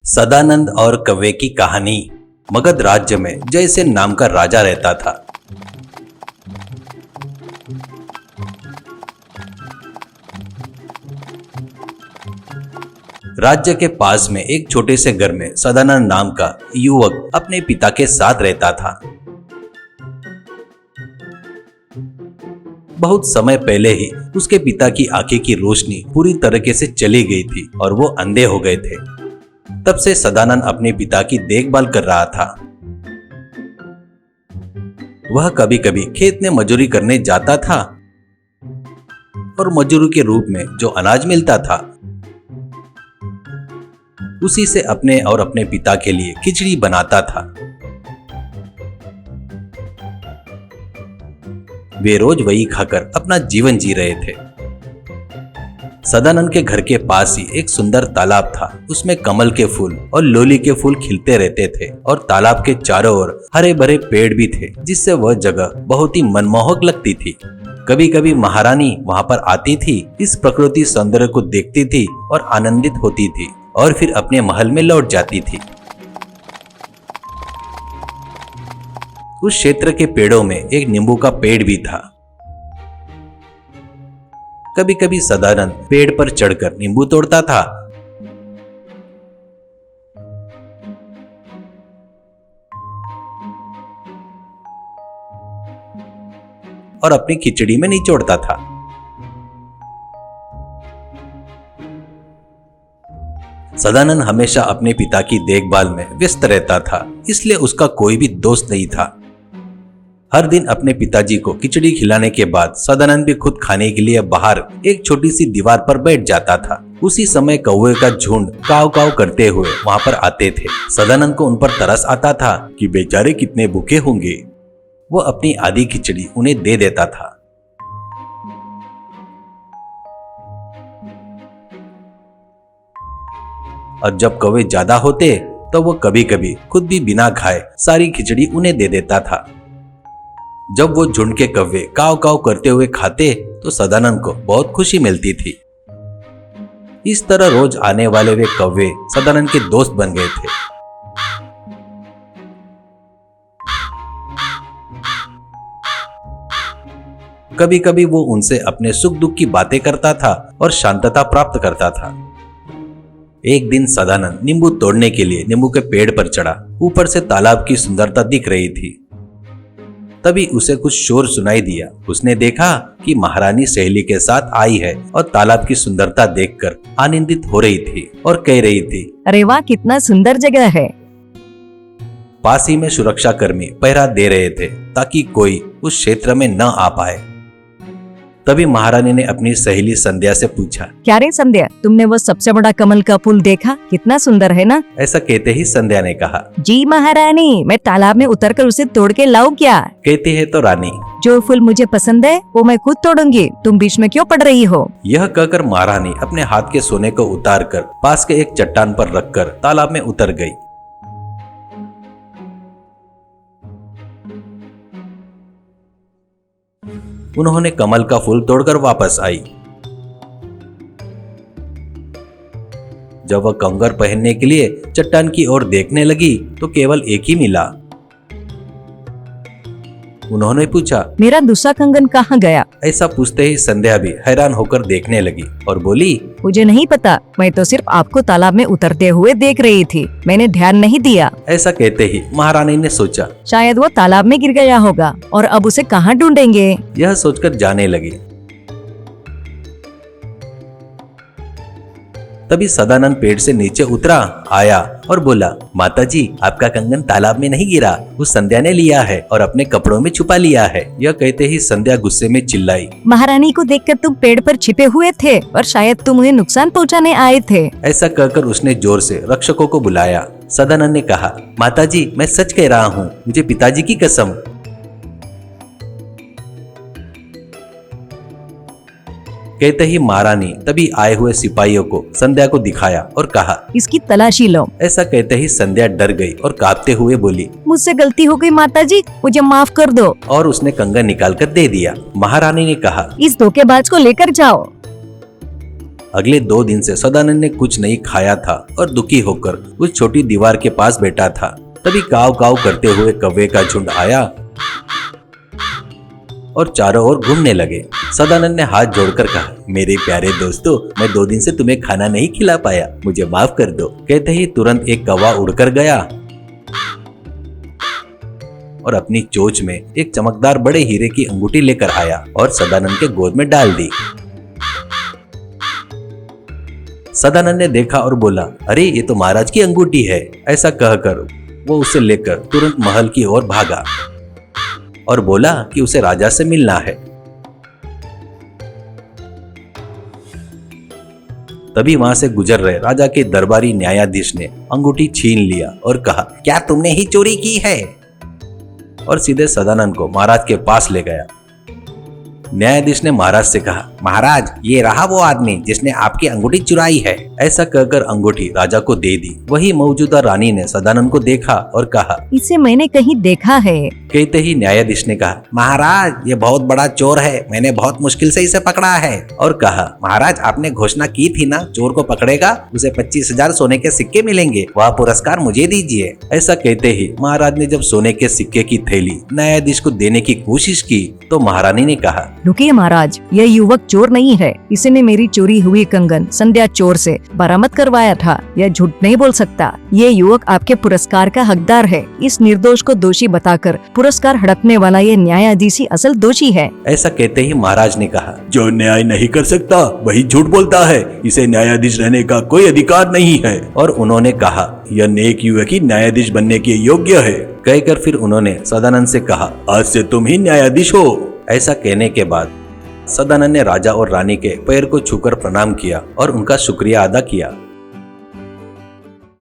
सदानंद और कौवे की कहानी। मगध राज्य में जयसेन नाम का राजा रहता था। राज्य के पास में एक छोटे से घर में सदानंद नाम का युवक अपने पिता के साथ रहता था। बहुत समय पहले ही उसके पिता की आंखें की रोशनी पूरी तरीके से चली गई थी और वो अंधे हो गए थे। तब से सदानंद अपने पिता की देखभाल कर रहा था। वह कभी कभी खेत में मजदूरी करने जाता था और मजदूरी के रूप में जो अनाज मिलता था उसी से अपने और अपने पिता के लिए खिचड़ी बनाता था। वे रोज वही खाकर अपना जीवन जी रहे थे। सदानंद के घर के पास ही एक सुंदर तालाब था। उसमें कमल के फूल और लोली के फूल खिलते रहते थे और तालाब के चारों ओर हरे भरे पेड़ भी थे, जिससे वह जगह बहुत ही मनमोहक लगती थी। कभी कभी महारानी वहां पर आती थी, इस प्रकृति सौंदर्य को देखती थी और आनंदित होती थी और फिर अपने महल में लौट जाती थी। उस क्षेत्र के पेड़ों में एक नींबू का पेड़ भी था। कभी कभी सदानंद पेड़ पर चढ़कर नींबू तोड़ता था और अपनी खिचड़ी में निचोड़ता था। सदानंद हमेशा अपने पिता की देखभाल में व्यस्त रहता था, इसलिए उसका कोई भी दोस्त नहीं था। हर दिन अपने पिताजी को खिचड़ी खिलाने के बाद सदानंद भी खुद खाने के लिए बाहर एक छोटी सी दीवार पर बैठ जाता था। उसी समय कौवे का झुंड काव काव करते हुए वहां पर आते थे। सदानंद को उन पर तरस आता था कि बेचारे कितने भूखे होंगे। वो अपनी आधी खिचड़ी उन्हें दे देता था। और जब कौवे ज्यादा होते तो वो कभी कभी खुद भी बिना खाए सारी खिचड़ी उन्हें दे देता था। जब वो झुंड के कौवे काव काव करते हुए खाते तो सदानंद को बहुत खुशी मिलती थी। इस तरह रोज आने वाले वे कौवे सदानंद के दोस्त बन गए थे। कभी कभी वो उनसे अपने सुख दुख की बातें करता था और शांतता प्राप्त करता था। एक दिन सदानंद नींबू तोड़ने के लिए नींबू के पेड़ पर चढ़ा। ऊपर से तालाब की सुंदरता दिख रही थी। तभी उसे कुछ शोर सुनाई दिया। उसने देखा कि महारानी सहेली के साथ आई है और तालाब की सुंदरता देखकर आनंदित हो रही थी और कह रही थी, अरे वाह, कितना सुंदर जगह है। पास ही में सुरक्षा कर्मी पहरा दे रहे थे ताकि कोई उस क्षेत्र में न आ पाए। तभी महारानी ने अपनी सहेली संध्या से पूछा, क्या रे संध्या, तुमने वो सबसे बड़ा कमल का फूल देखा? कितना सुंदर है ना? ऐसा कहते ही संध्या ने कहा, जी महारानी, मैं तालाब में उतरकर उसे तोड़ के लाऊं क्या? कहती है तो रानी, जो फूल मुझे पसंद है वो मैं खुद तोड़ूंगी, तुम बीच में क्यों पड़ रही हो? यह कहकर महारानी अपने हाथ के सोने को उतारकर पास के एक चट्टान पर रखकर तालाब में उतर गई। उन्होंने कमल का फूल तोड़कर वापस आई। जब वह कंगन पहनने के लिए चट्टान की ओर देखने लगी तो केवल एक ही मिला। उन्होंने पूछा, मेरा दूसरा कंगन कहाँ गया? ऐसा पूछते ही संध्या भी हैरान होकर देखने लगी और बोली, मुझे नहीं पता, मैं तो सिर्फ आपको तालाब में उतरते हुए देख रही थी, मैंने ध्यान नहीं दिया। ऐसा कहते ही महारानी ने सोचा, शायद वो तालाब में गिर गया होगा और अब उसे कहाँ ढूंढेंगे? यह सोचकर जाने लगी। तभी सदानंद पेड़ से नीचे उतरा, आया और बोला, माताजी, आपका कंगन तालाब में नहीं गिरा, उस संध्या ने लिया है और अपने कपड़ों में छुपा लिया है। यह कहते ही संध्या गुस्से में चिल्लाई, महारानी को देखकर तुम पेड़ पर छिपे हुए थे और शायद तुम उन्हें नुकसान पहुंचाने आए थे। ऐसा कहकर उसने जोर से रक्षकों को बुलाया। सदानंद ने कहा, माताजी, मैं सच कह रहा हूँ, मुझे पिताजी की कसम। कहते ही महारानी तभी आए हुए सिपाहियों को संध्या को दिखाया और कहा, इसकी तलाशी लो। ऐसा कहते ही संध्या डर गई और कांपते हुए बोली, मुझसे गलती हो गई माताजी, मुझे माफ कर दो। और उसने कंगन निकाल कर दे दिया। महारानी ने कहा, इस धोखेबाज को लेकर जाओ। अगले 2 दिन से सदानंद ने कुछ नहीं खाया था और दुखी होकर उस छोटी दीवार के पास बैठा था। तभी काव काव करते हुए कौवे का झुंड आया और चारों ओर घूमने लगे। सदानंद ने हाथ जोड़कर कहा, मेरे प्यारे दोस्तों, मैं 2 दिन से तुम्हें खाना नहीं खिला पाया, मुझे माफ कर दो। कहते ही तुरंत एक कौवा उड़कर गया और अपनी चोंच में एक चमकदार बड़े हीरे की अंगूठी लेकर आया और सदानंद के गोद में डाल दी। सदानंद ने देखा और बोला, अरे ये तो महाराज की अंगूठी है। ऐसा कहकर वो उसे लेकर तुरंत महल की ओर भागा और बोला कि उसे राजा से मिलना है। तभी वहां से गुजर रहे राजा के दरबारी न्यायाधीश ने अंगूठी छीन लिया और कहा, क्या तुमने ही चोरी की है? और सीधे सदानंद को महाराज के पास ले गया। न्यायाधीश ने महाराज से कहा, महाराज, ये रहा वो आदमी जिसने आपकी अंगूठी चुराई है। ऐसा कहकर अंगूठी राजा को दे दी। वही मौजूदा रानी ने सदानंद को देखा और कहा, इसे मैंने कहीं देखा है। कहते ही न्यायाधीश ने कहा, महाराज, ये बहुत बड़ा चोर है, मैंने बहुत मुश्किल से इसे पकड़ा है। और कहा, महाराज, आपने घोषणा की थी ना, चोर को पकड़ेगा उसे 25,000 सोने के सिक्के मिलेंगे, वह पुरस्कार मुझे दीजिए। ऐसा कहते ही महाराज ने जब सोने के सिक्के की थैली न्यायाधीश को देने की कोशिश की तो महारानी ने कहा, रुकिए महाराज, यह युवक चोर नहीं है। इसने मेरी चोरी हुई कंगन संध्या चोर से बरामद करवाया था। यह झूठ नहीं बोल सकता। ये युवक आपके पुरस्कार का हकदार है। इस निर्दोष को दोषी बताकर पुरस्कार हड़पने वाला ये न्यायाधीश ही असल दोषी है। ऐसा कहते ही महाराज ने कहा, जो न्याय नहीं कर सकता वही झूठ बोलता है, इसे न्यायाधीश रहने का कोई अधिकार नहीं है। और उन्होंने कहा, यह नेक युवक ही न्यायाधीश बनने के योग्य है। कहकर फिर उन्होंने सदानंद से कहा, आज से तुम ही न्यायाधीश हो। ऐसा कहने के बाद सदानंद ने राजा और रानी के पैर को छूकर प्रणाम किया और उनका शुक्रिया अदा किया।